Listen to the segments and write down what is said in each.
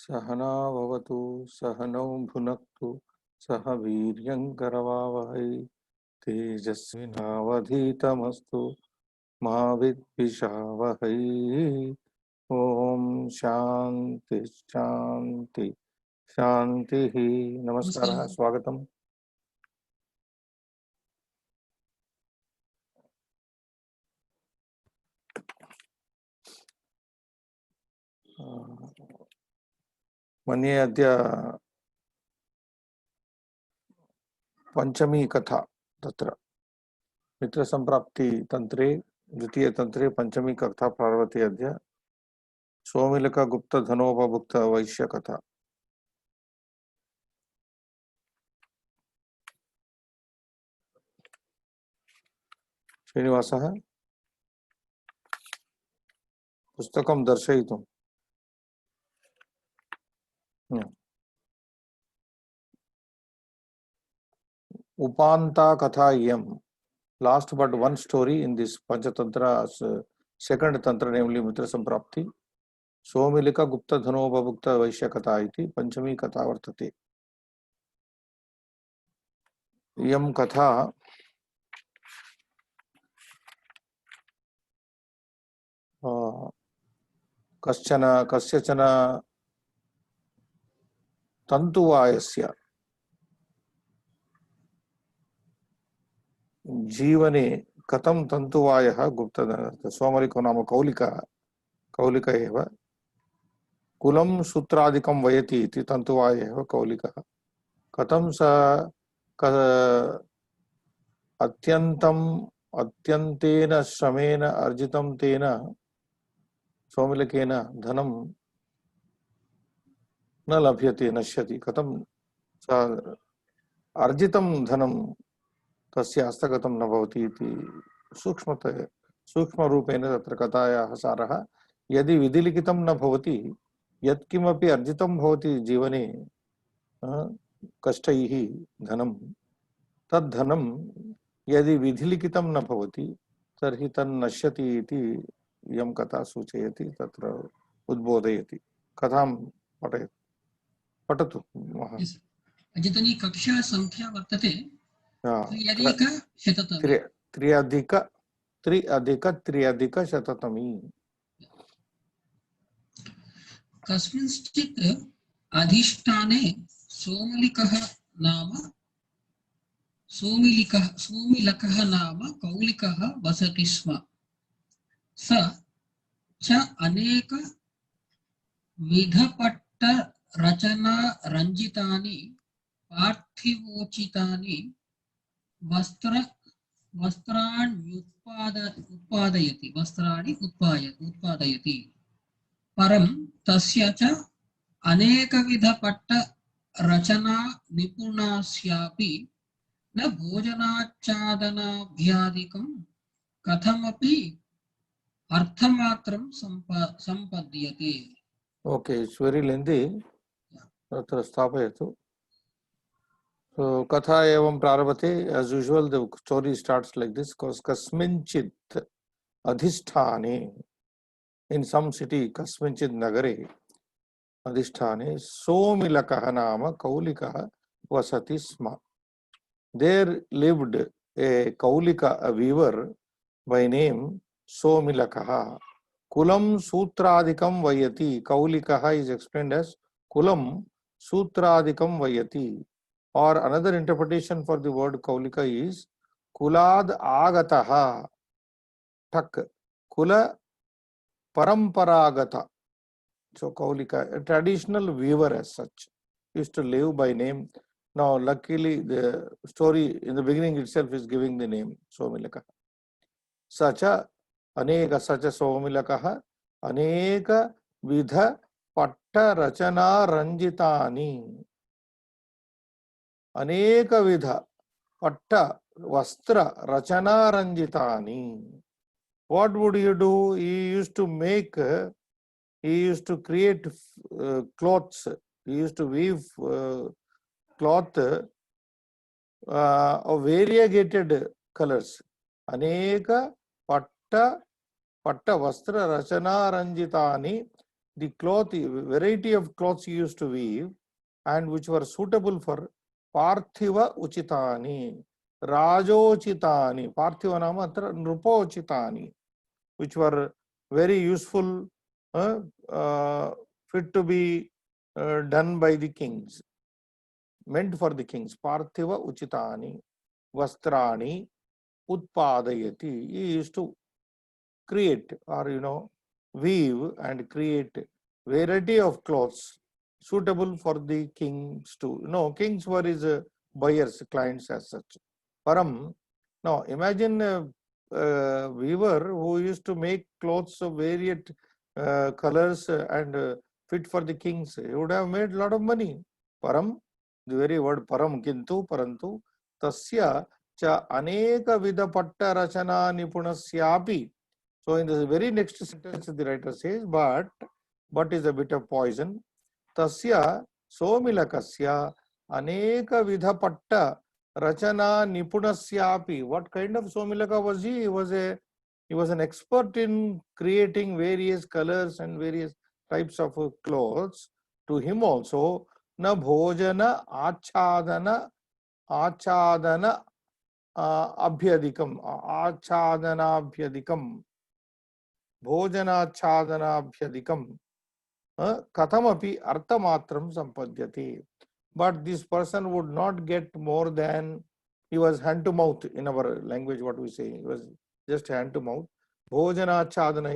सहना भवतु सहनौ भुनक्तु सह वीर्यङ्करवावहै तेजस्विनावधीतमस्तु मा विद्विषावहै। ओम शांति शांति शांति ही। नमस्कार, नमस्कार। स्वागतम। मन्ये अद्य पंचमी कथा तत्र मित्रसम्प्राप्ति तंत्रे द्वितीय तंत्रे पंचमी कथा प्रारभते अद्य सोमिलक गुप्त धनोपभुक्त वैश्य कथा। श्रीनिवासः पुस्तकं दर्शयितुं। उपान्ता कथा इयं, last but one story in this Panchatantra, second tantra, namely Mitra Samprapti. सोमिलिका गुप्त धनोपभुक्त वैश्य कथा इति पंचमी कथा वर्तते। इयं कथा कस्यचन तन्तुवायस्य जीवने कथं तन्तुवायः गुप्तधन सोमलिको नाम कौलिक एव कुलं सूत्रादिकं वयति इति तन्तुवाय एव कौलिकः। कथं स अत्यन्तेन श्रमेण अर्जितं तेन सोमलिकेन धनं न लभ्यते, नश्यति। कथं अर्जितं धनं तस्य हस्तगतं न भवति इति सूक्ष्मरूपेण तत्र कथायाः सारः। यदि विधिलिखितं न भवति, यत्किमपि अर्जितं भवति जीवने कष्टैः धनं, तद्धनं यदि विधिलिखितं न भवति तर्हि तन्नश्यति इति इयं कथा सूचयति, तत्र उद्बोधयति। कथां पठतु। अद्यतनी कक्षा संख्या वर्तते 3+100तमी। 3+3+3+100तमी। कस्मिंश्चित् अधिष्ठाने सोमिलिकः नाम कौलिकः वसति स्म। स च अनेक विधपट्टरचना रञ्जितानि पार्थिवोचितानि वस्त्राणि उत्पादयति। परं तस्य च अनेकविधपट्टरचना निपुणास्यापि न भोजनाच्चादनाभ्यादिकं कथमपि अर्थमात्रं सम्पद्यते। ओके, इट्स वेरी लेंथी, तत्र स्थापयतु। So कथा एवं प्रारभते। as usual the story starts like this: कस्मिंचित् अधिष्ठाने, in some city, कस्मिंचित् नगरे अधिष्ठाने सोमिलकः नाम कौलिकः वसति स्म. There lived a kaulika, a weaver by name Somilakaha. Kulam Sutradikam Vayati. Kaulikaha is explained as Kulam Sutradikam Vayati. Or another interpretation for the word Kaulika is Kulad Agataha. Tak. Kula Paramparagata. So Kaulika, a traditional weaver as such, used to live by name. Now, luckily, the story in the beginning itself is giving the name Somilaka. Sacha Aneka Sacha Somilakaha Aneka Vidha Patta Rachana Ranjitani. Aneka Vidha Patta Vastra Rachana Ranjitani. What would you do? He used to create clothes. He used to weave cloth of variegated colors. Aneka patta vastra rachana ranjitani. the cloth, variety of clothes he used to weave, and which were suitable for Parthiva Uchitani, Rajochitani, Parthiva Nama atra Nrupochitani, which were very useful, fit to be done by the kings, meant for the kings. Parthiva Uchitani, Vastrani, Utpadayati. He used to create, or weave and create variety of clothes suitable for the kings too. Kings were his buyers, clients as such. Param. Now imagine a weaver who used to make clothes of varied colors and fit for the kings. He would have made a lot of money. Param, the very word param, kintu, parantu, tasya cha aneka vida patta rachana nipunasyapi. So in the very next sentence, the writer says, but is a bit of poison. Tasya somilakasya aneka vidha patta rachana nipunasyapi. What kind of somilaka was he? He was an expert in creating various colors and various types of clothes. To him also, na bhojana achadana abhyadikam, achadana Bhojanachadanaabhyadikam Kathamapi Arthamatram Sampadyati. But this person would not get more than, he was hand to mouth in our language, what we say. He was just hand to mouth. Bhojanachadana,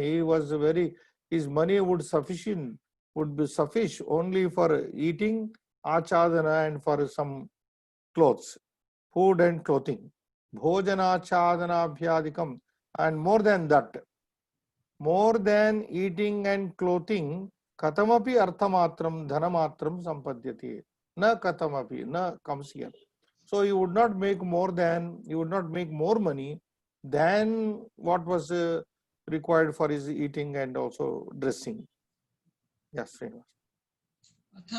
his money would be sufficient only for eating, achadana, and for some clothes, food and clothing. Bhojanachadanaabhyadikam, and more than that, more than eating and clothing, katamapi arthamatram dhanamatram sampadyati. Na katamapi, na comes here. So you would not make more money than what was required for his eating and also dressing. Yes, Srinivas. अथ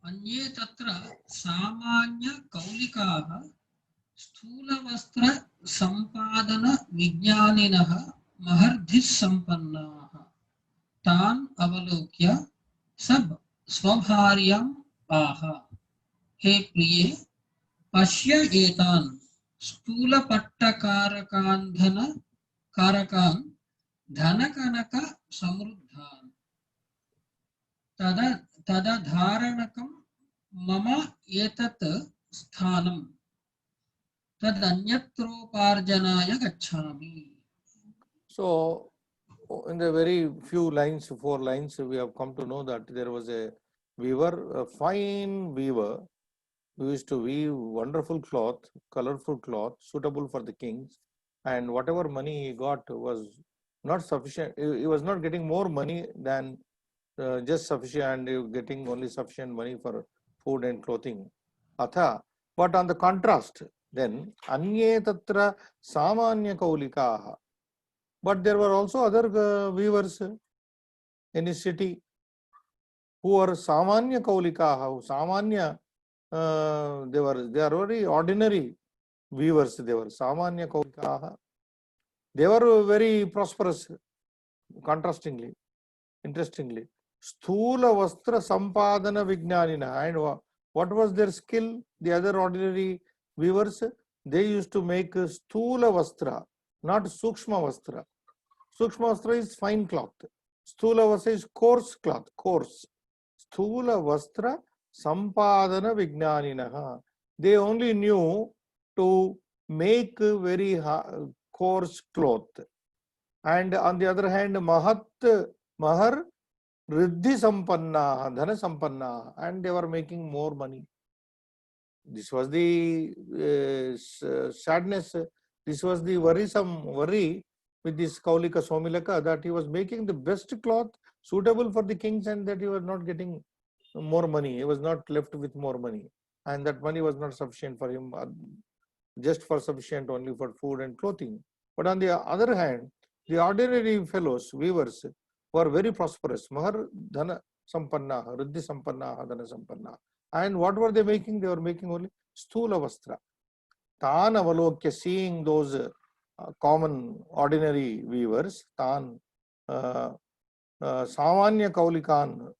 अन्ये तत्र सामान्य कौलिकाः स्थूलवस्त्र सम्पादन विज्ञानिनः महर्धिः सम्पन्नाः तान् अवलोक्य सब स्वभार्याम् आह हे प्रिये पश्य एतान् स्थूलपट्टकारकान् धनकनक समृद्धान् तदधारणकं मम एतत् स्थानं तदन्यत्रोपार्जनाय गच्छामि. So in the very few lines, 4 lines, we have come to know that there was a weaver, a fine weaver, who used to weave wonderful cloth, colorful cloth, suitable for the kings, and whatever money he got was not sufficient. He was not getting more money than just sufficient, and getting only sufficient money for food and clothing. Atha, but on the contrast, then anye tatra samanya kaulikaha. But there were also other weavers in his city who were samanya kaulikaha, samanya. They are very ordinary weavers. They were samanya kaulikaha. They were very prosperous. Contrastingly, interestingly, sthula vastra sampadana vijnanina. And what was their skill? The other ordinary weavers, they used to make sthula vastra, not sukshma vastra. Sukshma vastra is fine cloth. Sthula vastra is coarse cloth, coarse. Sthula vastra sampadana vijnaninaha. They only knew to make very coarse cloth. And on the other hand, mahar riddhi sampanna, dhana sampanna, and they were making more money. This was the sadness. This was the worry with this Kaulika Somilaka, that he was making the best cloth suitable for the kings and that he was not getting more money. He was not left with more money. And that money was not sufficient for him, just for sufficient only for food and clothing. But on the other hand, the ordinary fellows, weavers, were very prosperous. Mahar dhana sampanna, riddhi sampanna, dhana sampanna. And what were they making? They were making only sthula vastra. Tan avalokya, seeing those common ordinary weavers, Tan सामान्य कौलिकान्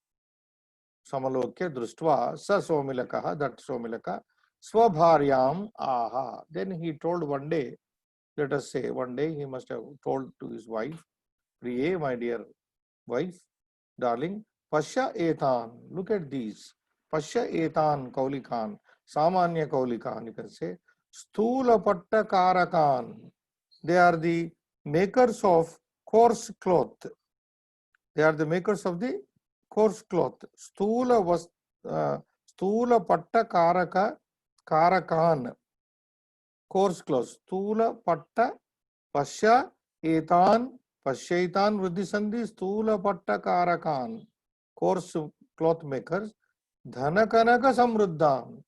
समलोक्य दृष्ट्वा स सोमिलकः, that Somilak, स्वभार्याम् ah. Then he told one day, let us say one day he must have told to his wife, Priye, my dear wife, darling, Pasha etan, look at these. Pasha etan kaulikan, samanya kaulikan, you can say. Sthula patta karakan, they are the makers of coarse cloth. They are the makers of the coarse cloth. Sthula patta karakan, coarse cloth. Sthula patta pasya etan, pasyaitan vruddhi sandhi, sthula patta karakan, coarse cloth makers. Dhanakanaka samruddhan,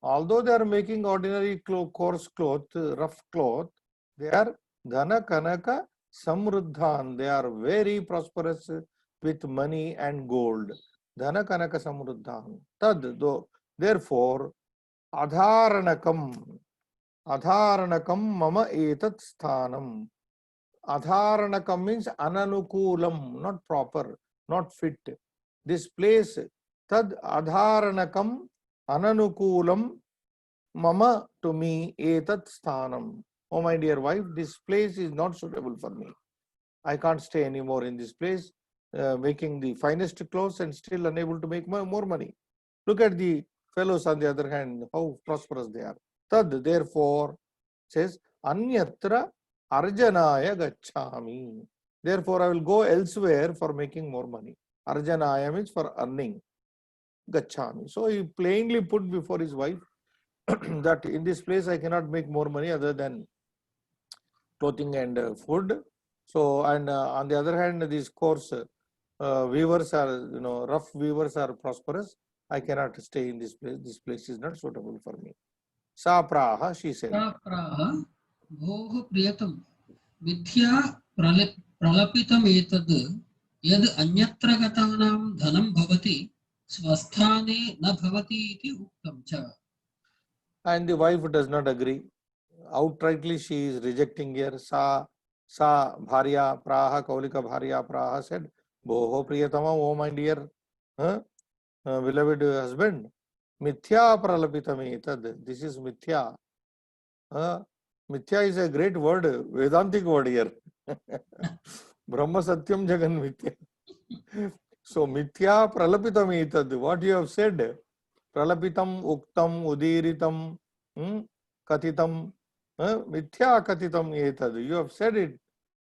although they are making ordinary coarse cloth, rough cloth, they are dhanakanaka samruddhan, they are very prosperous with money and gold. Dhanakanaka samruddhan. Tad, therefore, adharanakam mama etat sthanam. Adharanakam means ananukulam, not proper, not fit. This place, tad adharanakam ananukulam mama, to me, etat sthanam. Oh my dear wife, this place is not suitable for me. I can't stay anymore in this place, making the finest clothes and still unable to make more money. Look at the fellows on the other hand, how prosperous they are. Tad, therefore, says, anyatra arjanaya gacchami. Therefore, I will go elsewhere for making more money. Arjanaya means for earning. Gacchami. So he plainly put before his wife that in this place I cannot make more money other than clothing and food. So, and on the other hand, these coarse weavers are, rough weavers are prosperous. I cannot stay in this place. This place is not suitable for me. Sa praha, she said. सा प्राह भोः प्रियतम मिथ्या प्रलपितमेतद् यद् अन्यत्र गतानां धनं भवति स्वस्थाने न भवति इति उक्तं च. And the wife does not agree. Outrightly she is rejecting here. Sa bharya praha, kaulika bharya praha said, Boho priyatama, oh my dear beloved husband, mithya pralapitami tad. This is mithya. Mithya is a great word, Vedantic word here. Brahma Satyam Jagan Mithya. So mithya pralapitam etad. What you have said, pralapitam, uktam, udiritam, katitam, mithya katitam etad. You have said it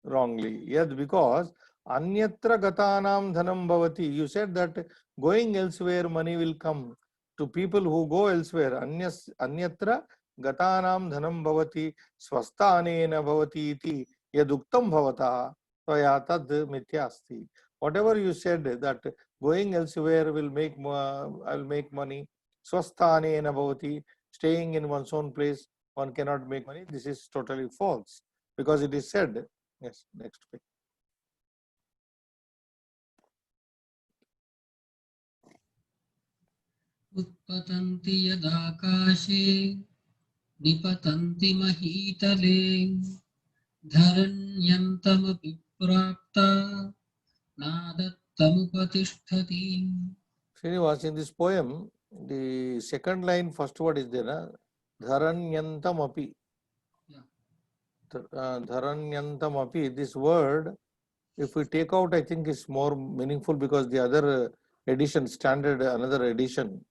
wrongly. Yes, because anyatra gatanam dhanam bhavati. You said that going elsewhere money will come to people who go elsewhere. Anyatra gatanam dhanam bhavati swasthanena bhavati iti yaduktam bhavata tvaya tad mithyasti. Whatever you said that going elsewhere will make I'll make money, swasthanena bhavati, staying in one's own place one cannot make money. This is totally false because it is said. Yes, next page. उत्पतन्ति यदाकाशे निपतन्ति महीतले धरण्यन्तमपि प्राप्ता नादत्तमुपतिष्ठति. Srinivas, in this poem, the second line, first word is there, Dharanyantam api. Dharanyantam api. This word, if we take out, I think it's more meaningful because the other edition, standard, another edition,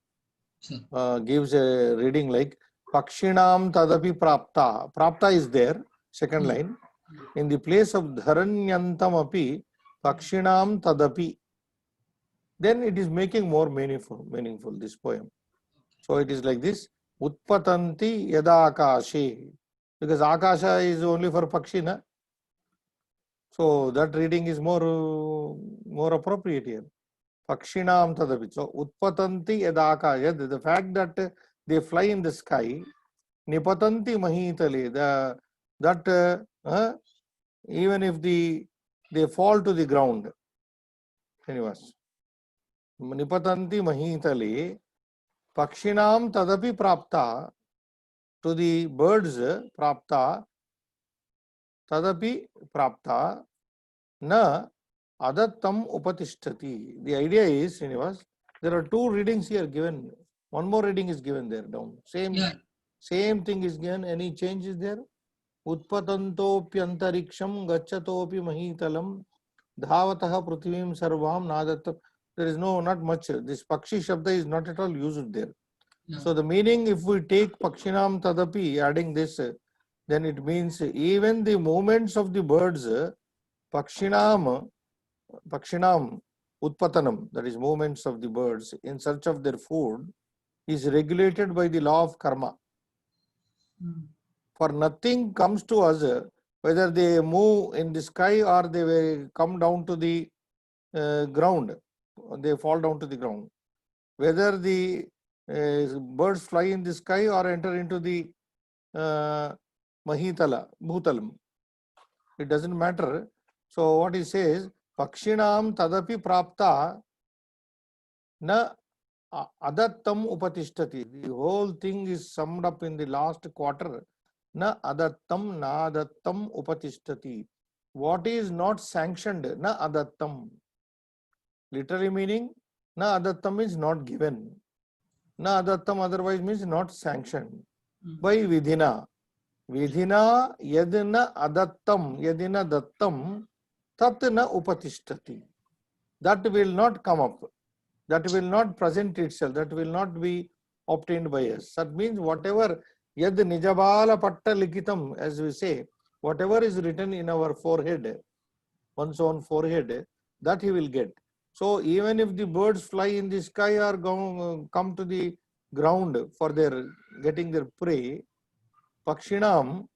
gives a reading like Pakshinam tadapi prapta. Prapta is there, second line. In the place of Dharanyantam api, Pakshinam tadapi. Then it is making more meaningful this poem. So it is like this, Utpatanti yada akashe, because akasha is only for pakshina. So that reading is more appropriate here. Pakshinam tadapi. So utpatanti yada akashe, the fact that they fly in the sky, nipatanti mahitale, that even if they fall to the ground. Anyways. Nipatanti mahitale, pakshinam tadapi prapta, to the birds prapta, tadapi prapta, na Adattam upatishtati. The idea is, Srinivas, there are two readings here given. One more reading is given there down. Yeah. Same thing is given. Any change is there? Utpatantopyantariksham gacchatopi mahitalam dhavatah prithvim sarvam nadattam. There is not much. This Pakshi Shabda is not at all used there. Yeah. So the meaning, if we take Pakshinam Tadapi, adding this, then it means even the movements of the birds, Pakshinam Utpatanam, that is movements of the birds in search of their food, is regulated by the law of karma. For nothing comes to us, whether they move in the sky or they will come down to the ground, they fall down to the ground. Whether the birds fly in the sky or enter into the Mahitala, Bhutalam, it doesn't matter. So what he says, Pakshinam tadapi prapta na adattam upatishtati. The whole thing is summed up in the last quarter. Na adattam na adattam upatishtati. What is not sanctioned, na adattam. Literally meaning, na adattam means not given. Na adattam otherwise means not sanctioned. By vidhina. Vidhina yadina adattam, yadina dattam, tat na upatishtati. That will not come up. That will not present itself. That will not be obtained by us. That means whatever yad nijabala patta likitam, as we say, whatever is written in our forehead, one's own forehead, that he will get. So even if the birds fly in the sky or come to the ground for their getting their prey, Pakshinam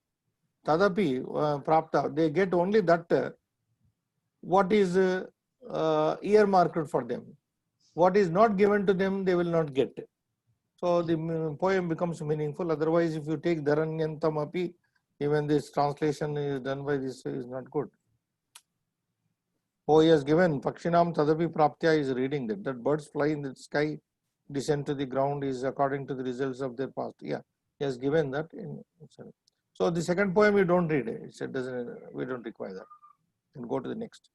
tadapi prapta, they get only that what is earmarked for them. What is not given to them, they will not get. So the poem becomes meaningful. Otherwise, if you take Dharanyantam api, even this translation is done by this is not good. Oh, he has given Pakshinam tadapi praptya is reading that birds fly in the sky, descend to the ground is according to the results of their past. Yeah, he has given that. So the second poem we don't read. It doesn't. We don't require that. And go to the next.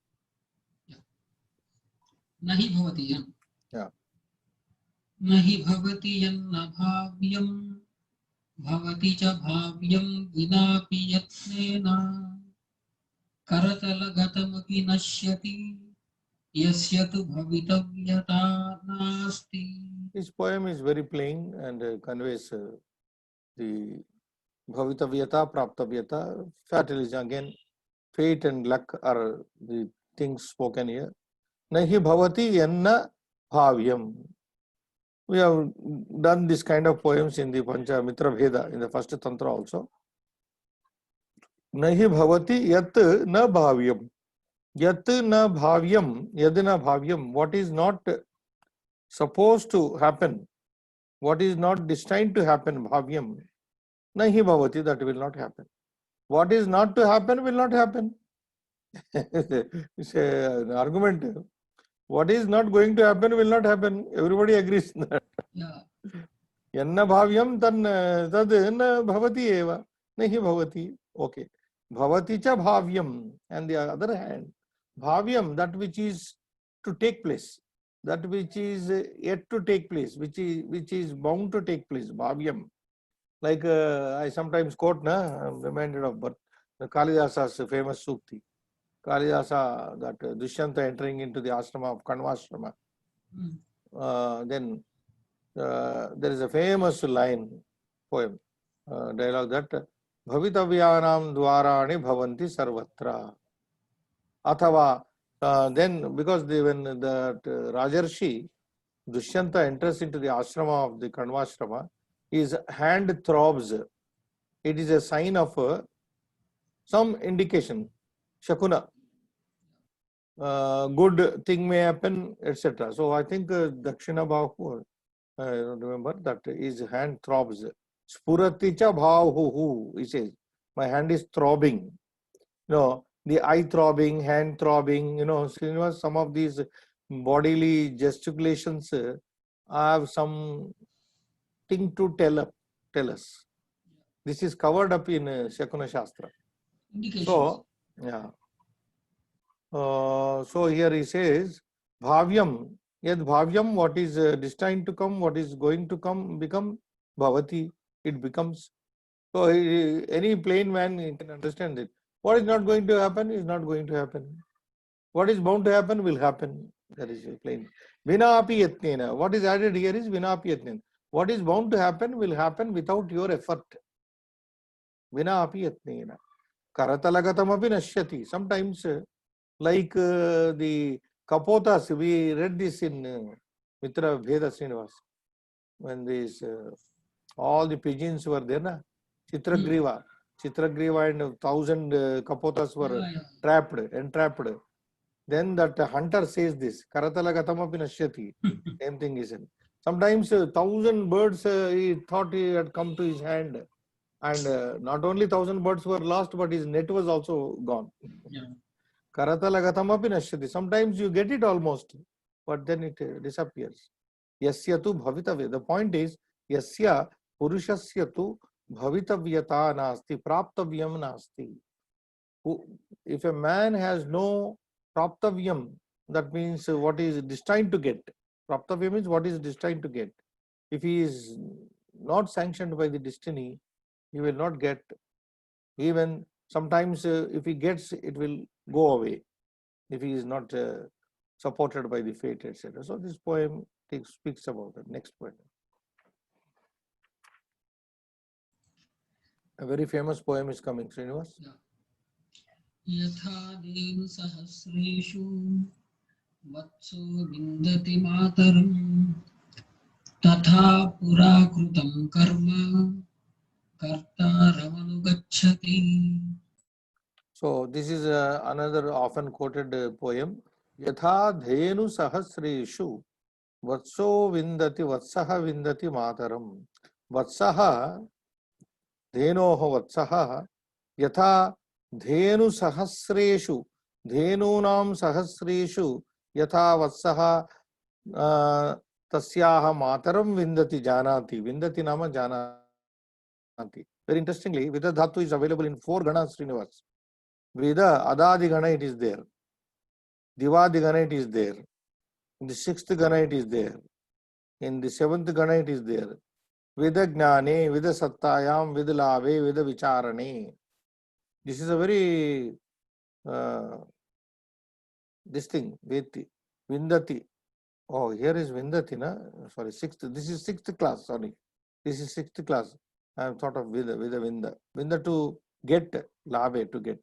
Nahi bhavati yan. Yeah. Nahi bhavati yan na bhavyam bhavati cha bhavyam vinapi yatnena karatala gatamapi nashyati yasya tu bhavitavyata nasti. This poem is very plain and conveys the bhavitavyata, praptavyata, fatalism again. Fate and luck are the things spoken here. Nahi bhavati yanna bhavyam. We have done this kind of poems in the Pancha Mitra Bheda, in the first Tantra also. Nahi bhavati yat na bhavyam. Yat na bhavyam, yadina bhavyam. What is not supposed to happen, what is not destined to happen, bhavyam. Nahi bhavati, that will not happen. What is not to happen will not happen. It's an argument. What is not going to happen will not happen. Everybody agrees on that. Yeah. Yanna bhavyam tad na bhavati eva. Nahi bhavati. Okay. Bhavati cha bhavyam. And the other hand, bhavyam, that which is to take place, that which is yet to take place, which is bound to take place, bhavyam. Like I sometimes quote, I'm reminded of Kalidasa's famous Sukti. Kalidasa, that Dushyanta entering into the ashrama of Kanvashrama. Then there is a famous line, poem, dialogue that Bhavitavyanam dwarani bhavanti sarvatra. Athava, then because when that Rajarshi, Dushyanta enters into the ashrama of the Kanvashrama, his hand throbs. It is a sign of some indication, Shakuna. Good thing may happen, etc. So I think Dakshina Bahu, I don't remember, that his hand throbs. Spuraticha bhavu, he says, my hand is throbbing. The eye throbbing, hand throbbing, some of these bodily gesticulations have some thing to tell us. This is covered up in Shakuna Shastra. Indications. So, yeah. So here he says, Bhavyam, yad Bhavyam, what is destined to come, what is going to come, become Bhavati, it becomes. So any plain man can understand it. What is not going to happen is not going to happen. What is bound to happen will happen. That is plain. Vina api yatnena. What is added here is vina api yatnena. What is bound to happen will happen without your effort. Vina api yatnena. Karatalagatam api nashyati. Sometimes, like the Kapotas, we read this in Mitra Bheda Srinivas. When these all the pigeons were there, na? Chitragriva. Chitragriva and 1,000 Kapotas were entrapped. Then that hunter says this, Karatalagatam nashyati. Same thing is in. Sometimes 1,000 birds he thought he had come to his hand. And not only 1,000 birds were lost, but his net was also gone. Karatalagatam nashyati. Sometimes you get it almost, but then it disappears. Yasya tu bhavitavya. The point is, Yasya purushasya tu bhavitavyata nasti, praptavyam nasti. If a man has no praptavyam, that means what is destined to get. Praptavyam means what is destined to get. If he is not sanctioned by the destiny, he will not get. Even sometimes if he gets, it will go away if he is not supported by the fate, etc. So this poem speaks about that. Next poem. A very famous poem is coming, Srinivas. Yatha denu sahasreshu vatso vindati mataram tatha purakrutam karma kartaram anugacchati. So this is another often quoted poem. Yatha dhenu sahasreshu vatso vindati vatsaha vindati mataram. Vatsaha dhenoho vatsaha yatha dhenu sahasreshu dhenunam sahasreshu yatha vatsaha tasyaha mataram vindati janati. Vindati nama janati. Very interestingly, Vida Dhatu is available in 4 ganas, Srinivas. Vida Adadi Gana it is there. Divadi Gana it is there. In the 6th Gana it is there. In the 7th Gana it is there. Vida Gnane, Vida Sattayam, Vida Lave, Vida Vicharane. This is a very this thing, Veti, Vindati. Oh, here is Vindati, na? Sorry, 6th. This is 6th class, sorry. This is 6th class. I have thought of Vida, Vinda. Vinda to get, Lave to get.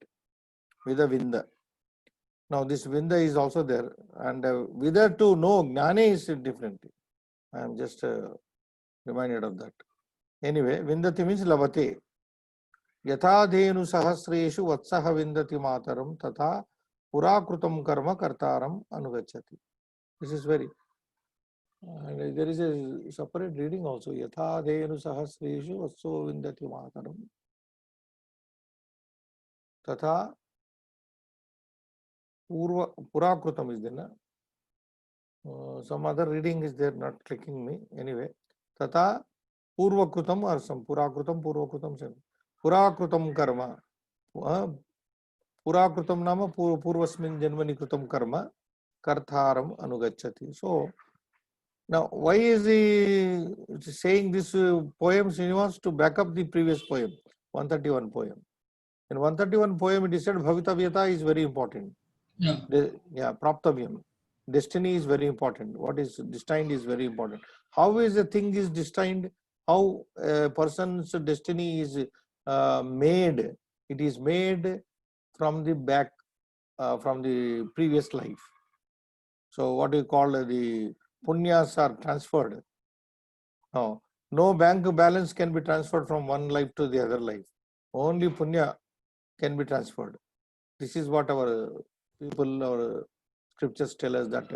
Vida Vinda. Now this Vinda is also there, and Vida to know, Gnane is different. I am just reminded of that. Anyway, Vindati means Lavate. Yatha dhenu sahasreshu vatsaha vindati mataram tatha purakrutam karma kartaram anugacchati. This is very, and there is a separate reading also. Yatha dhenu sahasreshu vatso vindati mataram tatha purakrutam is there. Some other reading is there, not clicking me. Anyway, tata purvakrutam or some purakrutam, purvakrutam, same. Purakrutam karma. Purakrutam nama purvasmin janmani krutam karma kartharam anugacchati. So now why is he saying this poem, Srinivas, to back up the previous poem, 131 poem. In 131 poem it is said bhavitavyata is very important. Yeah, praptavyam. Destiny is very important. What is destined is very important. How is a thing is destined? How a person's destiny is made? It is made from the back, from the previous life. So what you call the punyas are transferred. No bank balance can be transferred from one life to the other life. Only punya can be transferred. This is what our people or scriptures tell us, that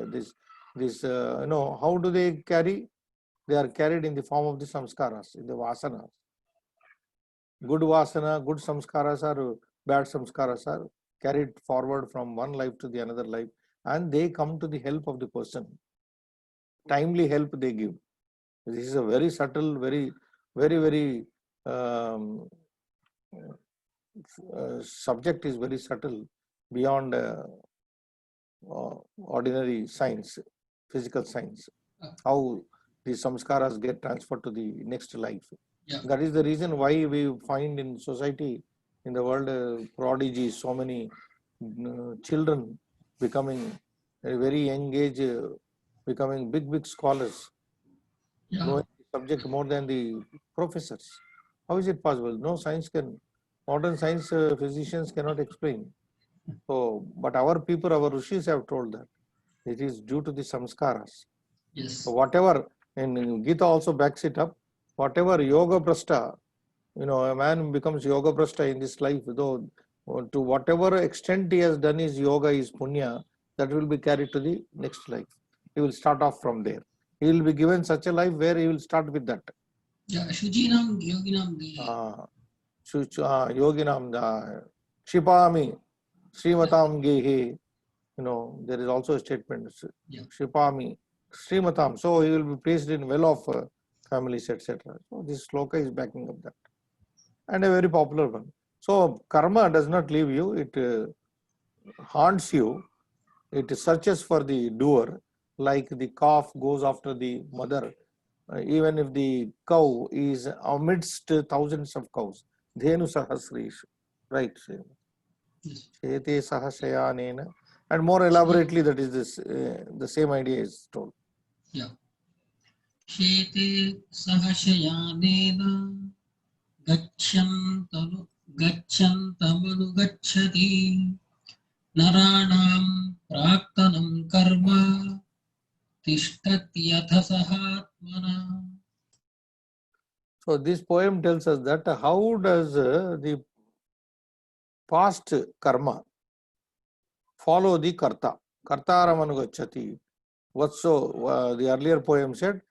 how do they carry? They are carried in the form of the samskaras, in the vasanas. Good vasana, good samskaras or bad samskaras are carried forward from one life to the another life, and they come to the help of the person. Timely help they give. This is a very subtle, very subject is very subtle, beyond ordinary science, physical science, how the samskaras get transferred to the next life. Yeah. That is the reason why we find in society, in the world, prodigies, so many children becoming at a very young age, becoming big scholars, Yeah. knowing the subject more than the professors. How is it possible? No science can, modern science physicians cannot explain. So, but our people, our rishis have told that it is due to the samskaras. Yes. So whatever, and Gita also backs it up, whatever yoga prasta, a man becomes yoga prasta in this life, though to whatever extent he has done his yoga, his punya, that will be carried to the next life. He will start off from there. He will be given such a life where he will start with that. Yeah, Shujinam Yoginam Gehe. Yoginam, Shipami, Srimatam Gehe. There is also a statement, Yeah. Shipami, Srimatam. So he will be placed in well-off families, etc. So this sloka is backing up that. And a very popular one. So karma does not leave you, it haunts you, it searches for the doer, like the calf goes after the mother, even if the cow is amidst thousands of cows. Dhenu sahasrish, right? Yes. Chete sahashayanena. And more elaborately, that is this, the same idea is told. Yeah. Shete Sahashayanena Gachantamanu Gacchati Naranam Praktanam Karma Tishtatyatha Sahatmana. So this poem tells us that how does the past karma follow the karta. Kartaram anugacchati. What's so, the earlier poem said,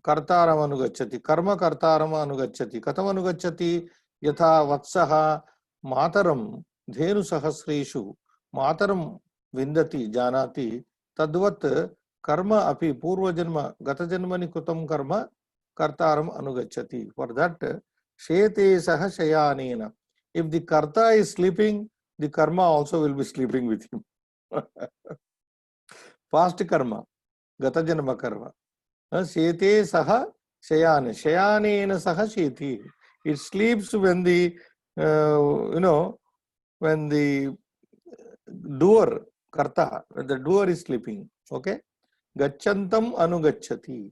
Kartaram anugacchati. Karma kartaram anugacchati. Katam anugacchati yatha vatsaha mataram dhenu sahasreshu mataram vindati janati tadvat karma api purva janma gata janmani kutam karma kartaram anugacchati. For that, shete saha shayanena. If the karta is sleeping, the karma also will be sleeping with him. Past karma, gata janma karma. Shete saha shayane. Shayanena saha sheti. It sleeps when the, when the doer, karta, when the doer is sleeping. Okay? Gachantam anugacchati.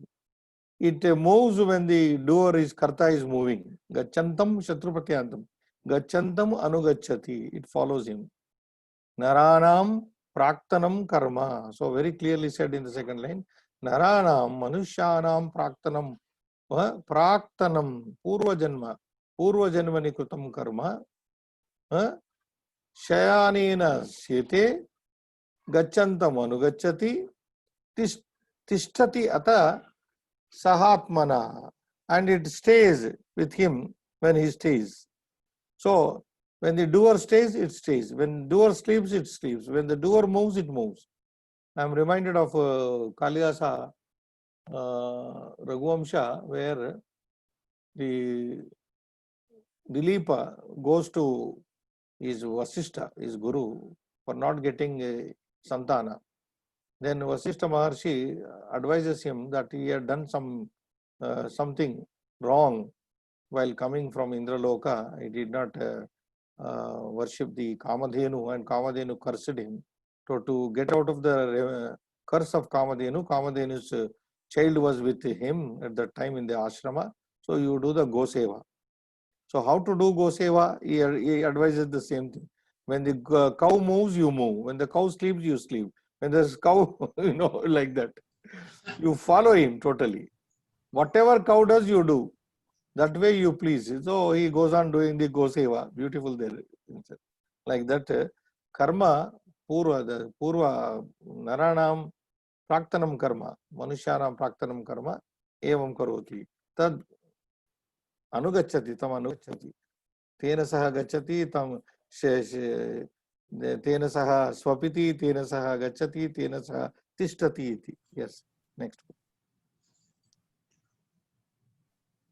It moves when the doer is, karta is moving. Gachantam shatrupatyantam. Gachantam anugacchati. It follows him. Naranam praktanam karma. So very clearly said in the second line. Naranam manushyanam praktanam. Praktanam purva janmani kutam karma. Shayanena shete gachantam anugacchati tishtati ata sahatmana. And it stays with him when he stays. So when the doer stays, it stays. When doer sleeps, it sleeps. When the doer moves, it moves. I am reminded of Kalidasa Raghuvamsha, where the Dilipa goes to his Vasishtha, his guru, for not getting a santana. Then Vasishtha Maharshi advises him that he had done something wrong while coming from Indraloka. He did not worship the Kamadhenu, and Kamadhenu cursed him. So to get out of the curse of Kamadhenu, Kamadhenu's child was with him at that time in the ashrama. So you do the Goseva. So how to do Goseva? He advises the same thing. When the cow moves, you move. When the cow sleeps, you sleep. When there's cow, like that. You follow him totally. Whatever cow does, you do. That way you please. So he goes on doing the Goseva. Beautiful there. Like that, karma, the purva, naranam, praktanam karma, manushyanam praktanam karma, evam karoti. Tad anugacchati, tam anugacchati. Tena saha gacchati, tam tena saha swapiti, tena saha gacchati, tena saha tishtati iti. Yes. Next.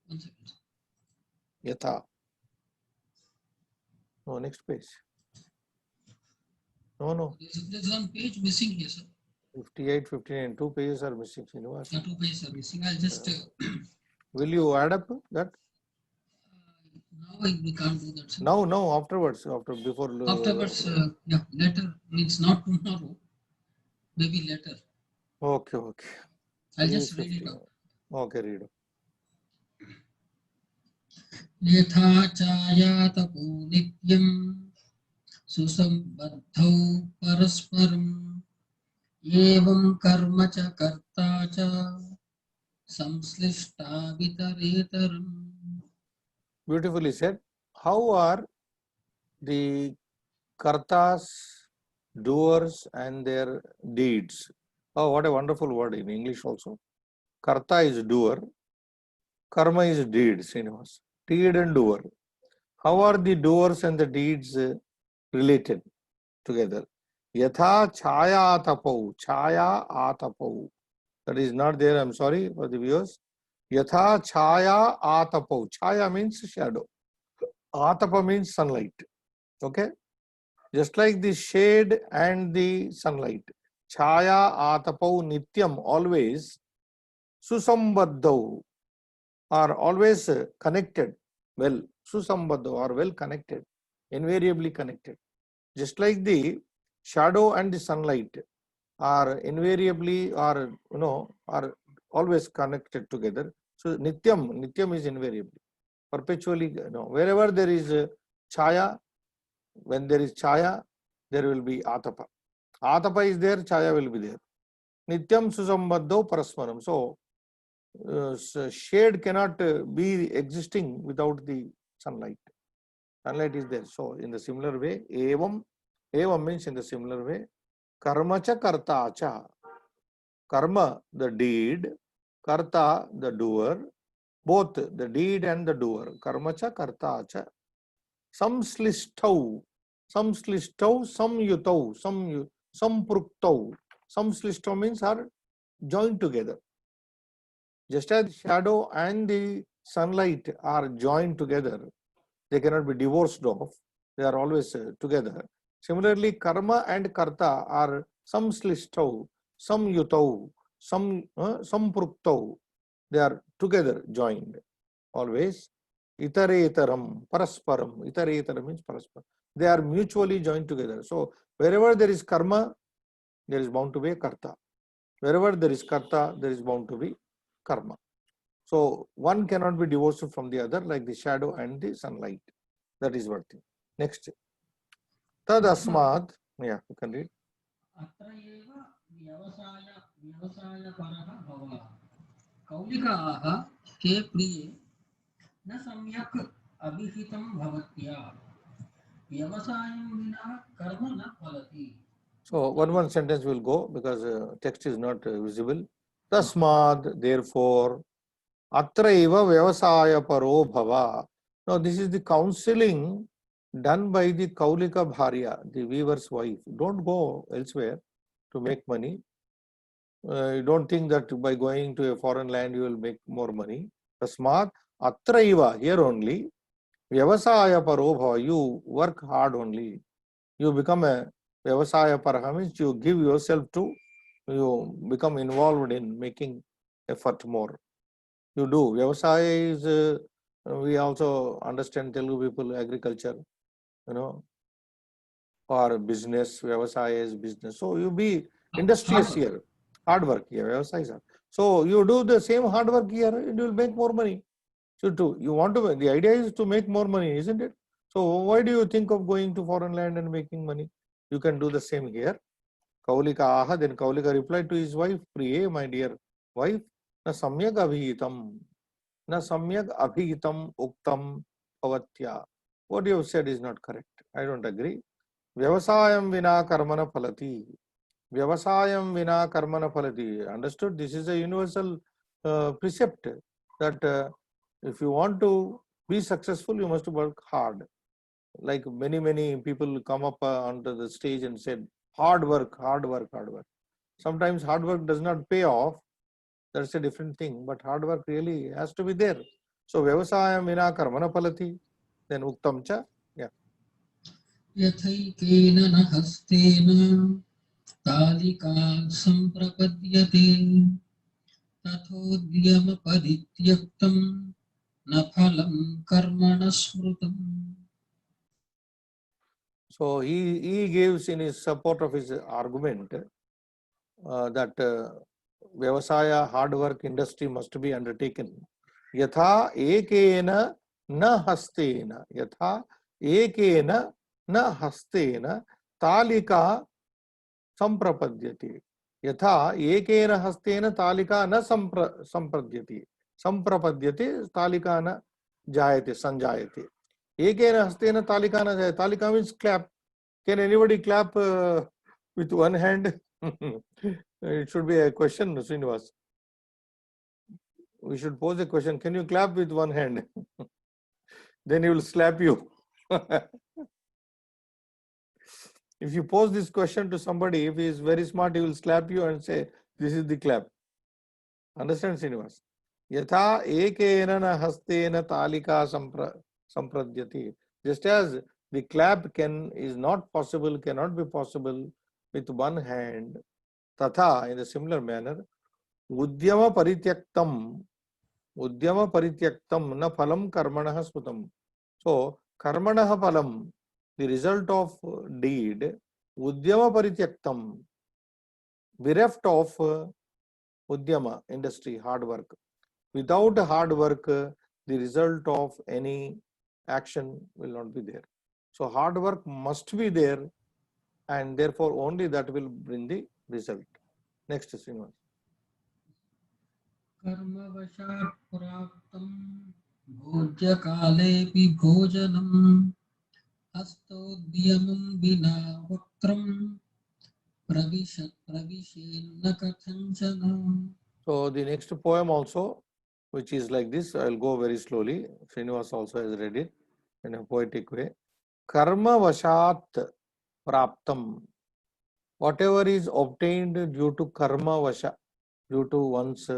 1 second. Yatha. No, next page. No. There's one page missing here, sir. 58, 59, 2 pages are missing, Srinivas. 2 pages are missing. I'll just Will you add up that? now we can't do that, sir. No, afterwards, before. Afterwards, yeah, later means not tomorrow, maybe later. Okay. I'll just read it out. Okay, read. यथा छायातपो नित्यं सुसम्बद्धौ परस्परम् एवं कर्म च कर्ता च संश्लिष्टा वितरेतरम्. Beautifully said. How are the kartas, doers, and their deeds? Oh, what a wonderful word in English also. Karta is doer, karma is deed, Srinivas. Deed and doer. How are the doers and the deeds related together? Yatha chaya atapau. That is not there, I'm sorry for the viewers. Yatha chaya atapau. Chaya means shadow. Atapa means sunlight. Okay? Just like the shade and the sunlight. Chaya atapau nityam, always. Susambaddhau are always connected. Well, susambaddhau are well connected. Invariably connected. Just like the shadow and the sunlight are invariably are always connected together. So nityam is invariably, perpetually. Wherever there is chaya, when there is chaya, there will be atapa. Atapa is there, chaya will be there. Nityam susambaddho parasmaram. So shade cannot be existing without the sunlight. Sunlight is there. So in the similar way, evam means in the similar way, karma cha karta cha. Karma, the deed, karta, the doer, both the deed and the doer. Karma cha karta cha. Samslishtau, samyutau, sampruktau. Samslishtau means are joined together. Just as shadow and the sunlight are joined together, they cannot be divorced of. They are always together. Similarly, karma and karta are samslishtau, samyutau, sampruptau. They are together, joined, always. Itareetaram, parasparam. Itareetaram means parasparam. They are mutually joined together. So, wherever there is karma, there is bound to be a karta. Wherever there is karta, there is bound to be karma. So, one cannot be divorced from the other, like the shadow and the sunlight. That is one thing. Next. Tad asmad. Yeah, you can read. अत्र एव व्यवसायपरः भव. कौलिकाः के प्रिये न सम्यक् अभिहितं भवत्या. व्यवसायं विना कर्म न फलति. So one sentence will go because text is not visible. Tasmad, therefore, atra eva vyavasaya paro bhava. Now this is the counseling done by the Kaulika Bharya, the weaver's wife. Don't go elsewhere to make money. You don't think that by going to a foreign land you will make more money. Tasmad, atra eva, here only, vyavasaya paro bhava. You work hard only. You become a Vyavasaya Paraha means you give yourself to, you become involved in making effort more. You do. Vyavasaya is, we also understand Telugu people, agriculture, or business. Vyavasaya is business. So you be industrious here. Hard work here. Vyavasaya. So you do the same hard work here and you will make more money. So you want to, the idea is to make more money, isn't it? So why do you think of going to foreign land and making money? You can do the same here. Kaulika aha, then Kaulika replied to his wife, Priye, my dear wife, na samyak abhihitam uktam bhavatya. What you have said is not correct. I don't agree. Vyavasayam vina karmana phalati. Vyavasayam vina karmana phalati. Understood? This is a universal precept that if you want to be successful, you must work hard. Like many people come up onto the stage and said, hard work. Sometimes hard work does not pay off. That's a different thing. But hard work really has to be there. So, vyavasayam vina karmana phalati. Then uktam cha. Yeah. यथैकेन न हस्तेन तालिका सम्प्रपद्यते तथोद्यमपरित्यक्तं न फलं कर्मण स्मृतम्. So he gives in his support of his argument that Vyavasaya hard work industry must be undertaken. Yatha ekena na hastena. Yatha ekena na hastena talika samprapadyati. Yatha ekena hastena talika na sampradyati. Samprapadyati talika na jayate, sanjayate. Ekena hastena talika na jayate. Talika means clap. Can anybody clap with one hand? It should be a question, Srinivas. We should pose a question. Can you clap with one hand? Then he will slap you. If you pose this question to somebody, if he is very smart, he will slap you and say, this is the clap. Understand, Srinivas? Yatha ekena na hastena talika sampradyati. Just as the clap is not possible, cannot be possible with one hand, tatha, in a similar manner, udyama parityaktam na phalam karmanah sputam. So, karmanah phalam, the result of deed, udyama parityaktam, bereft of udyama, industry, hard work. Without hard work, the result of any action will not be there. So, hard work must be there, and therefore only that will bring the result. Next, Srinivas. कर्मवशात् प्राप्तं भोज्यकालेऽपि भोजनं हस्तोद्यमं विना वक्त्रं प्रविशेन्न कथञ्चन. So the next poem also, which is like this, I will go very slowly. Srinivas also has read it in a poetic way. Karma vashat praptam. Whatever is obtained due to karma vasha, due to one's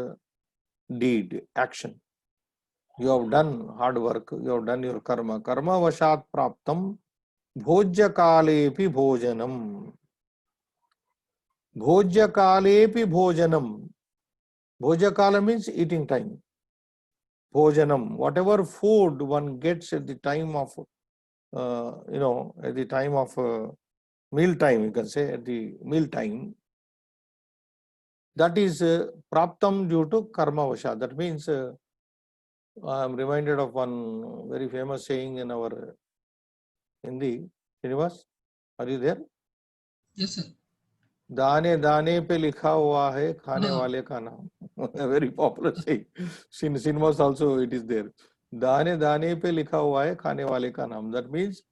deed, action. You have done hard work, you have done your karma. Karma vashat praptam bhojya kalepi bhojanam. Bhojya kalepi bhojanam. Bhojya kala means eating time. Bhojanam, whatever food one gets at the time of, at the time of meal time, you can say at the meal time, that is praptam due to karma vasha. That means I am reminded of one very famous saying in our Hindi. Srinivas, are you there? Yes, sir. दाने दाने पे लिखा हुआ है खाने वाले का नाम. A very popular saying. Cinemas also it is there. दाने दाने पे लिखा हुआ है खाने वाले का नाम. That means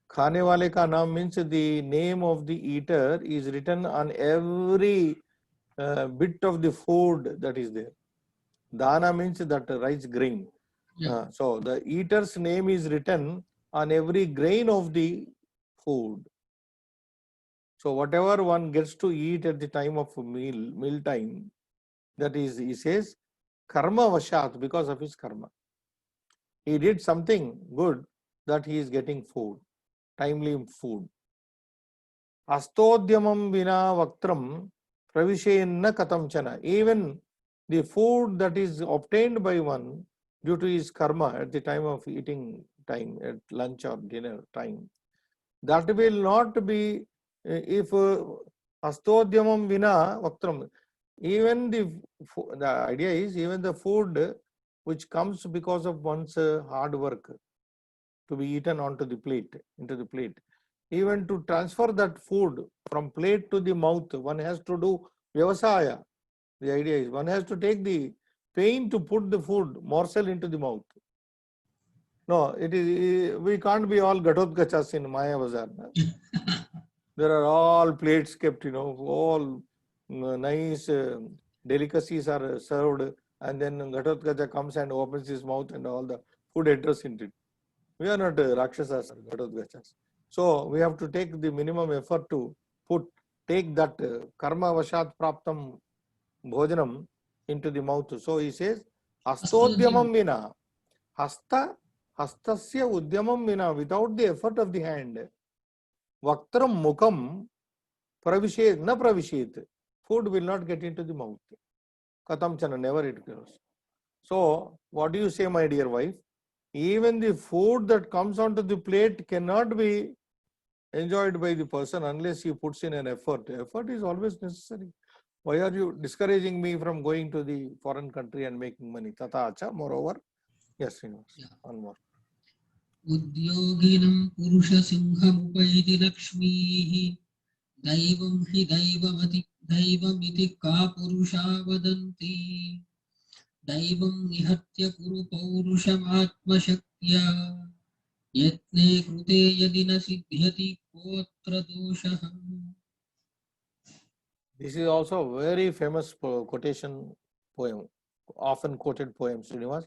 खाने वाले का नाम means the name of the eater is written on every bit of the food that is there. Dana means that rice grain. Yeah. So the eater's name is written on every grain of the food. So whatever one gets to eat at the time of meal time, that is, he says, karma vashat, because of his karma. He did something good that he is getting food, timely food. Astodhyamam vina vaktram pravishenna katamchana. Even the food that is obtained by one due to his karma at the time of eating time, at lunch or dinner time, that will not be, if astodhyamam vina vaktram, even the idea is even the food which comes because of one's hard work to be eaten onto the plate, into the plate, even to transfer that food from plate to the mouth, one has to do vyavasaya. The idea is one has to take the pain to put the food morsel into the mouth. No, it is, we can't be all Ghatotgachas in Maya Bazaar. There are all plates kept, all nice delicacies are served, and then Ghatotkacha comes and opens his mouth and all the food enters into it. We are not Rakshasas or Ghatotgachas. So we have to take the minimum effort to take that karma vashat praptam bhojanam into the mouth. So he says, hastodhyamam vina, hastasya udyamam vina, without the effort of the hand, Vaktram mukam pravishet na pravishet. Food will not get into the mouth. Katam chana, never it goes. So, what do you say, my dear wife? Even the food that comes onto the plate cannot be enjoyed by the person unless he puts in an effort. Effort is always necessary. Why are you discouraging me from going to the foreign country and making money? Tata acha, moreover. Yes, Yeah. one more. उद्योगिनं पुरुषसिंहमुपैति लक्ष्मीः दैवं हि दैवमिति का पुरुषा वदन्ति दैवं निहत्य कुरु पौरुषमात्मशक्त्या यत्ने कृते यदि न सिद्ध्यति कोऽत्र दोषः. This is also a very famous quotation poem, often quoted poem, Srinivas.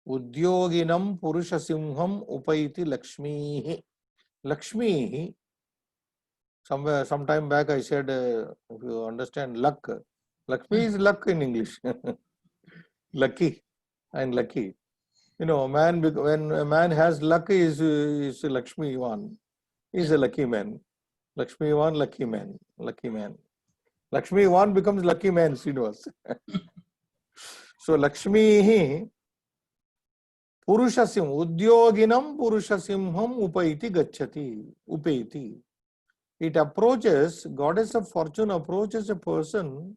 Udyoginam Purushasimham Upaiti Lakshmi. Lakshmi, sometime back I said, if you understand luck, Lakshmi is luck in English. Lucky and lucky. You know, when a man has luck, is Lakshmi one. He's a lucky man. Lakshmi one, lucky man. Lucky man. Lakshmi one becomes lucky man, Srinivas. So Lakshmi Purushasim, Udyoginam Purushasimham Upaiti Gachati. Upaiti. It approaches, goddess of fortune approaches a person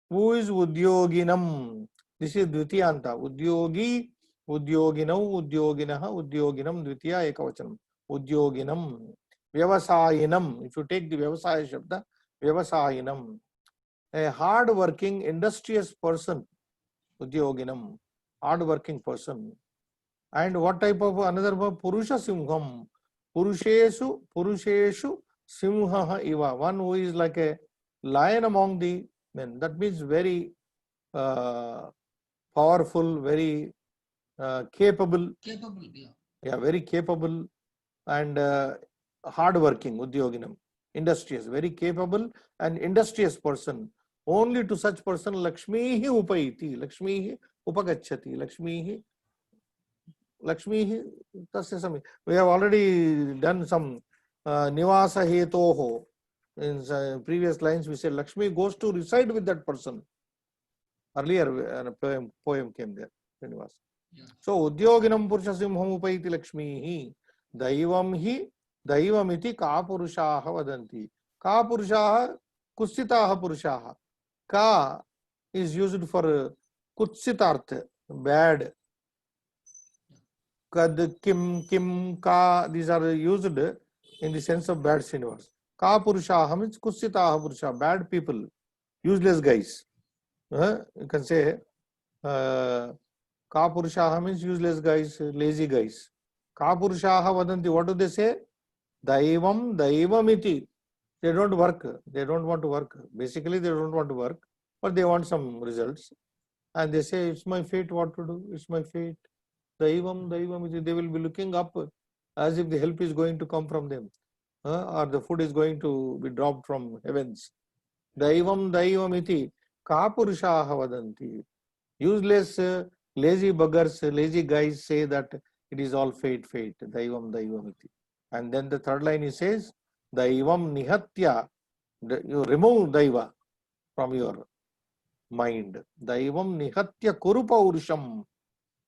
who is Udyoginam. This is Dvitiyanta. Udyogi, Udyoginau, Udyoginaha, Udyoginam, Dvitiya Ekavachanam. Udyoginam. Vyavasayinam. If you take the Vyavasaya Shabda, Vyavasayinam. A hard-working, industrious person. Udyoginam. Hard-working person. And what type of another word? Purusha Simham. Purusheshu Simha Iva. One who is like a lion among the men. That means very powerful, very capable. Capable, yeah. Yeah, very capable and hard-working. Udyoginam. Industrious. Very capable and industrious person. Only to such person Lakshmi Upaiti. Lakshmi Upagachati. Lakshmi Tasya Sami. We have already done some Nivasa Hetoho. In previous lines, we said Lakshmi goes to reside with that person. Earlier, a poem came there. Yeah. So, Udyoginam Purushasimham Upaiti Lakshmi Daivam hi Daivamiti Ka Purushaha Vadanti. Ka Purushaha Kutsitaha Purushaha. Ka is used for Kutsitarth, bad. Kad, kim, ka, these are used in the sense of bad Srinivas. Ka Purushaha means Kutsitaha Purusha, bad people, useless guys. You can say Ka Purushaha means useless guys, lazy guys. Ka Purushaha Vadanti, what do they say? Daivam, Daivamiti. They don't work. They don't want to work. Basically, they don't want to work, but they want some results. And they say, it's my fate what to do. It's my fate. Daivam, Daivam, they will be looking up as if the help is going to come from them, or the food is going to be dropped from heavens. Daivam, Daivamiti, Ka Purushaha Vadanti. Useless, lazy buggers, lazy guys say that it is all fate, fate. Daivam, Daivamiti. And then the third line he says, Daivam Nihatya. You remove Daiva from your mind. Daivam Nihatya Kuru Paurusham.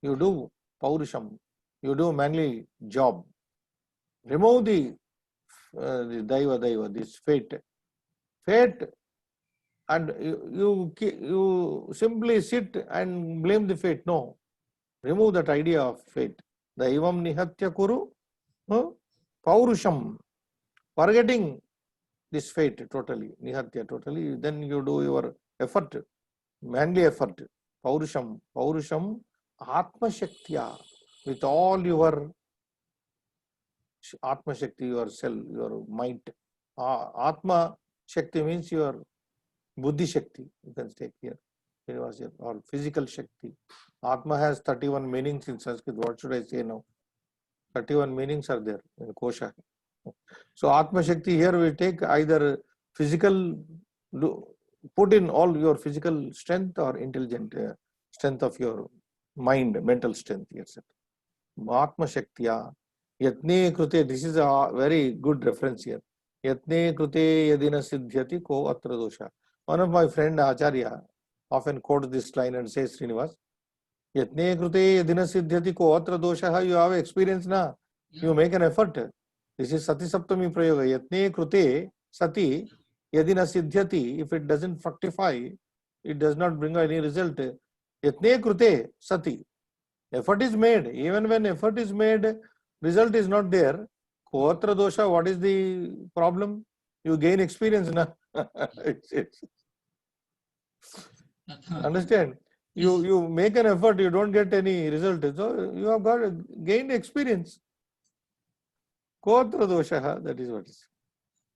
You do Paurusham. You do manly job. Remove the Daiva, this fate. Fate, and you simply sit and blame the fate. No. Remove that idea of fate. Daivam Nihatya Kuru Paurusham. Forgetting this fate totally, Nihatya totally, then you do your effort, manly effort. Paurusham, Atma Shaktya, with all your Atma Shakti, your cell, your might. Atma Shakti means your Buddhi Shakti, you can take here, or physical Shakti. Atma has 31 meanings in Sanskrit. What should I say now? 31 meanings are there in Kosha. So Atma Shakti here we take either physical, put in all your physical strength or intelligent strength of your mind, mental strength, etc. Atma Shaktiya, Yatne Krute, this is a very good reference here. Yatne krute yadina siddhyati ko atra dosha. One of my friend Acharya often quotes this line and says, Srinivas, Yatne krute yadina siddhyati ko atra dosha. You have experience na. You make an effort. This is Sati Saptami Prayoga. Yatne krute sati yadina siddhyati. If it doesn't fructify, it does not bring any result. Yatne krute sati. Effort is made. Even when effort is made, result is not there. Koatra dosha, what is the problem? You gain experience na. Understand? You make an effort, you don't get any result. So you have got gained experience. Koatra dosha, that is what is.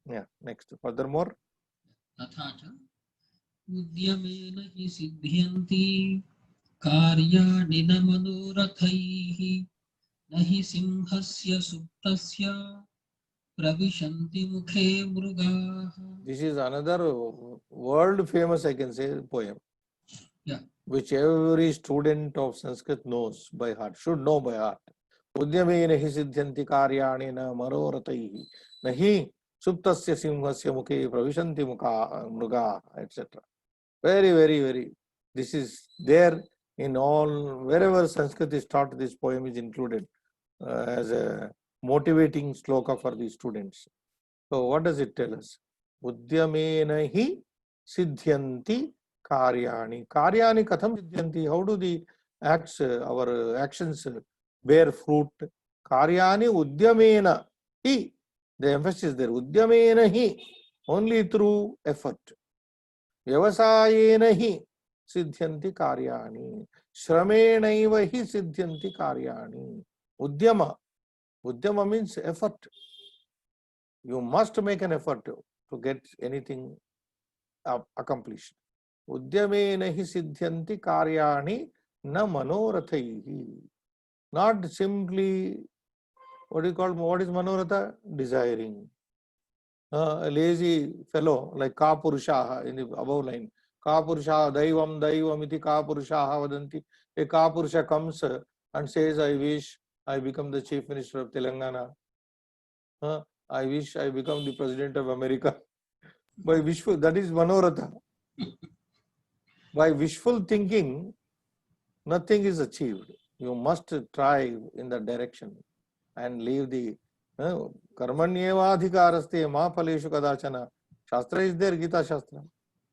Yeah, next. Furthermore. तथा च उद्यमेन हि सिद्ध्यन्ति कार्याणि न मनोरथैः न हि सिंहस्य सुप्तस्य प्रविशन्ति मुखे मृगाः. This is another world famous, I can say, poem. Yeah. Which every student of Sanskrit knows by heart, should know by heart. Udyamena hi siddhyanti karyani na manorataihi nahi suptasya simhasya mukhe pravishanti mukha mruga, etc. Very, very, very. This is there in all, wherever Sanskrit is taught, this poem is included as a motivating sloka for the students. So what does it tell us? Udyamena hi siddhyanti karyani. Karyani katham siddhyanti. How do the acts, our actions bear fruit? Karyani udyamena hi. The emphasis there. Udyamena hi. Only through effort. Vyavasayena hi siddhyanti karyani. Shramenaiva hi siddhyanti karyani. Udyama. Udyama means effort. You must make an effort to get anything accomplished. Udyamena hi siddhyanti karyani na manorathaihi. Not simply, what is manoratha? Desiring. A lazy fellow like Ka Purushaha in the above line. Ka Purushaha Daivam Daivam iti Ka Purushaha vadanti. A Ka Purusha comes and says, I wish I become the Chief Minister of Telangana. I wish I become the President of America. By wishful, that is manoratha. By wishful thinking, nothing is achieved. You must try in that direction and leave the karmanyeva adhikaraste ma phaleshu kadachana. Shastra is there, Gita Shastra.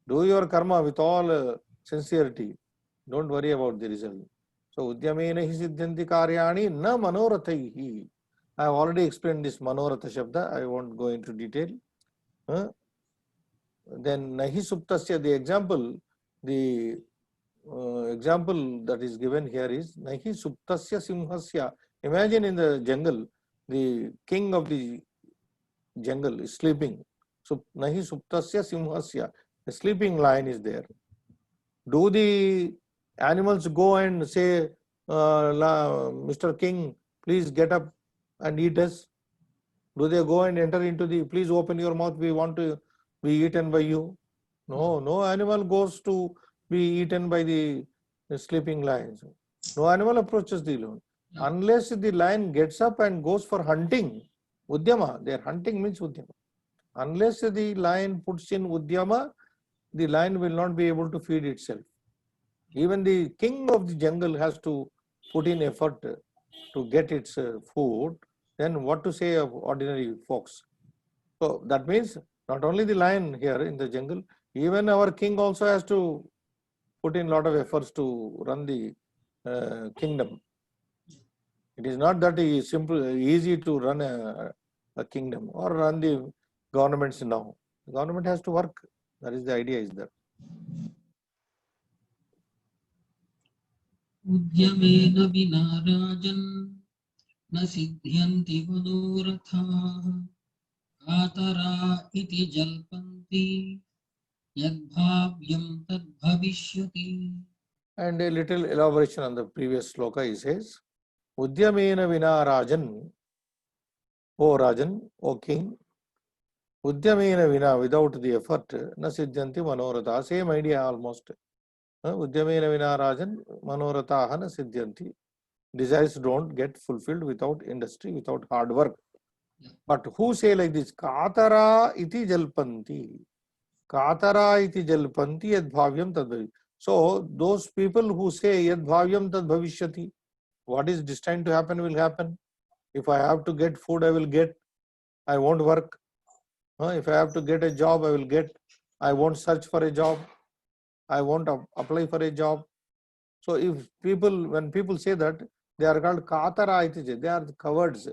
Do your karma with all sincerity. Don't worry about the result. So, udyamena hi siddhyanti karyani na manorathaihi. I have already explained this manoratha shabda. I won't go into detail. Then nahi suptasya, the example that is given here is nahi suptasya simhasya. Imagine in the jungle, the king of the jungle is sleeping. So nahi suptasya simhasya, the sleeping lion is there. Do the animals go and say, Mr. King, please get up and eat us? Do they go and enter into the, please open your mouth, we want to be eaten by you? No, no animal goes to be eaten by the sleeping lions. No animal approaches the lion. Unless the lion gets up and goes for hunting, udyama, their hunting means udyama. Unless the lion puts in udyama, the lion will not be able to feed itself. Even the king of the jungle has to put in effort to get its food. Then what to say of ordinary folks? So that means not only the lion here in the jungle, even our king also has to put in a lot of efforts to run the kingdom. It is not that easy to run a kingdom or run the governments now. The government has to work. That is the idea is there. Udyamena vina rajan na siddhyanti manorathaah atara iti jalpanti yadbhavyam tadbhavishyati. And a little elaboration on the previous sloka, he says, Udyamena vina rajan, O Rajan, O King, Udyamena vina, without the effort, na siddhyanti manoratha. Same idea almost. Udyamena vina rajan, manoratha na siddhyanti. Desires don't get fulfilled without industry, without hard work. But who say like this? Katara iti jalpanti. Katara iti jalpanti yad bhavyam tad bhavishyati. So those people who say yad bhavyam tad bhavishyati, what is destined to happen will happen. If I have to get food, I will get. I won't work. If I have to get a job, I will get. I won't search for a job. I won't apply for a job. So if people, when people say that, they are called katara iti, they are cowards,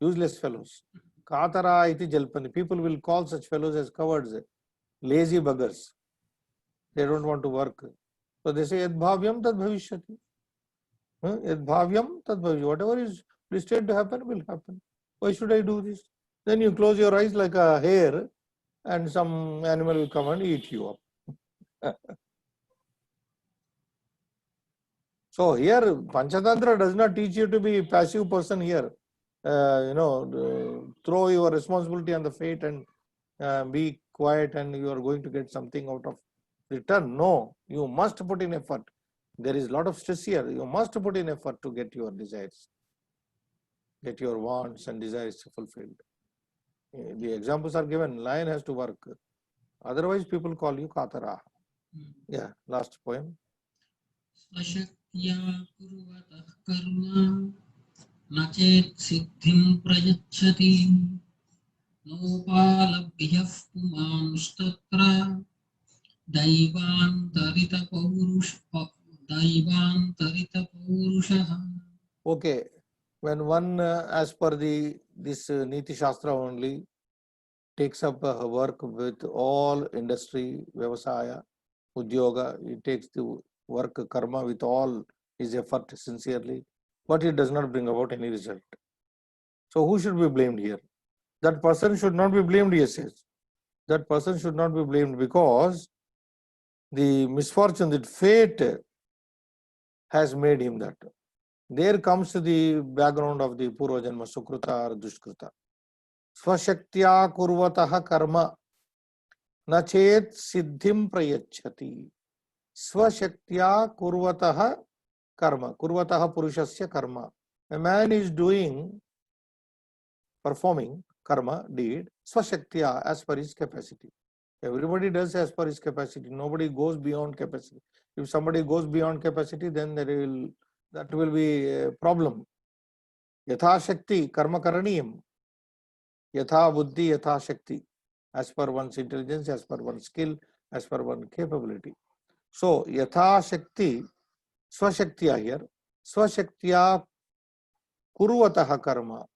useless fellows. Katara iti jalpani. People will call such fellows as cowards, lazy buggers. They don't want to work. So they say yad bhavyam tad bhavishyati. Yad bhavyam tad bhavishyati. Whatever is destined to happen will happen. Why should I do this? Then you close your eyes like a hare and some animal will come and eat you up. So here Panchatantra does not teach you to be a passive person here. Throw your responsibility on the fate and be quiet and you are going to get something out of return. No, you must put in effort. There is a lot of stress here. You must put in effort to get your desires, get your wants and desires fulfilled. The examples are given. Lion has to work. Otherwise, people call you Katara. Yeah, last poem. स्वशक्त्या कुर्वतः कर्म न चेत् सिद्धिं प्रयच्छति नोपालभ्यः पुमांस्तत्र दैवान्तरितपौरुषः. Okay, when one, as per this Niti Shastra only, takes up work with all industry, Vyavasaya, Udyoga, he takes the work karma with all his effort sincerely, but it does not bring about any result. So who should be blamed here? That person should not be blamed, he says. That person should not be blamed because the misfortune, that fate has made him that. There comes the background of the Purva Janma Sukruta or Dushkruta. Swashaktya kurvataha karma na chet siddhim prayachati. Swashaktya kurvataha karma. Kurvataha purushasya karma. A man is performing karma, deed, swashaktya, as per his capacity. Everybody does as per his capacity. Nobody goes beyond capacity. If somebody goes beyond capacity, then that will be a problem. Yatha Shakti, karma karaniyam. Yatha buddhi, yatha Shakti. As per one's intelligence, as per one's skill, as per one's capability. So, yatha Shakti, swashaktiya here. Swashaktiya kurvataha karma.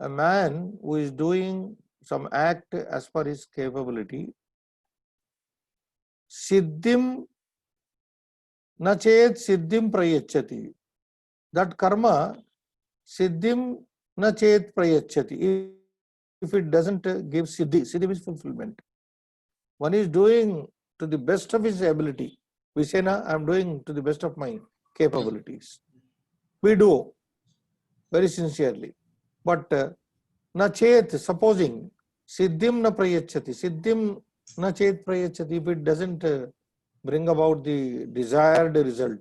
A man who is doing some act as per his capability, siddhim nachet siddhim prayachati. That karma, siddhim nachet prayachati. If it doesn't give siddhi means fulfillment. One is doing to the best of his ability. We say, na, I am doing to the best of my capabilities. We do very sincerely. But na chet, supposing siddhim na prayachati, siddhim na chet prayachati, if it doesn't bring about the desired result,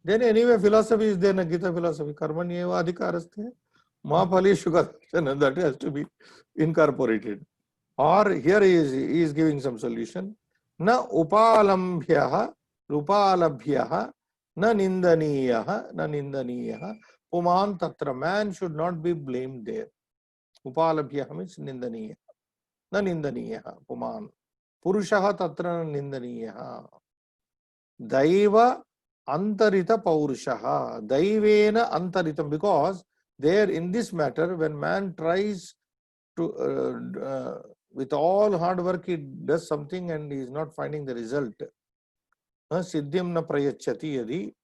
then anyway philosophy is there, na Gita philosophy, karmanyeva adhikaraste, ma phaleshu kadachana, that has to be incorporated. Or here he is giving some solution. Na upalambhyaha, rupalabhyaha, na nindaniyaha, puman tatra. Man should not be blamed there. Upalabhyaha means nindaniyaha. Na nindaniyaha, puman. Purushaha tatra nindaniyaha. Daiva antarita paurushaha. Daivena antaritam. Because there in this matter, when man tries to with all hard work, he does something and he is not finding the result. Siddhim na prayachati yadi.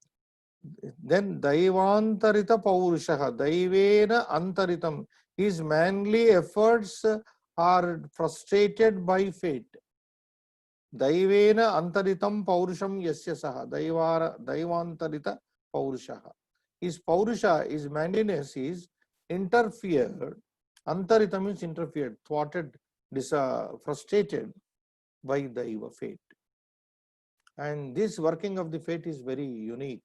Then daivantarita paurushaha, daivena antaritam. His manly efforts are frustrated by fate. Daivena antaritam paurusham yasya saha. Daivantarita paurushaha. His paurusha, his manliness is interfered. Antarita means interfered, thwarted, frustrated by the fate. And this working of the fate is very unique,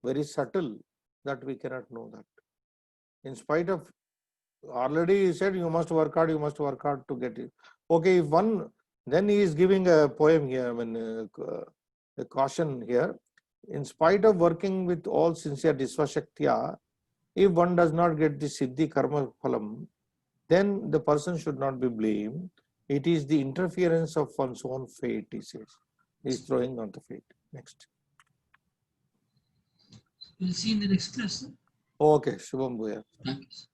very subtle, that we cannot know that. In spite of already he said you must work hard to get it. Okay, if one, then he is giving a poem here, I mean, a caution here. In spite of working with all sincerity, Svashaktya, if one does not get the Siddhi Karma Phalam, then the person should not be blamed. It is the interference of one's own fate, he says. He is throwing on the fate. Next. We'll see in the next class, sir. Okay, Shubham Bhuya. Thank you, sir.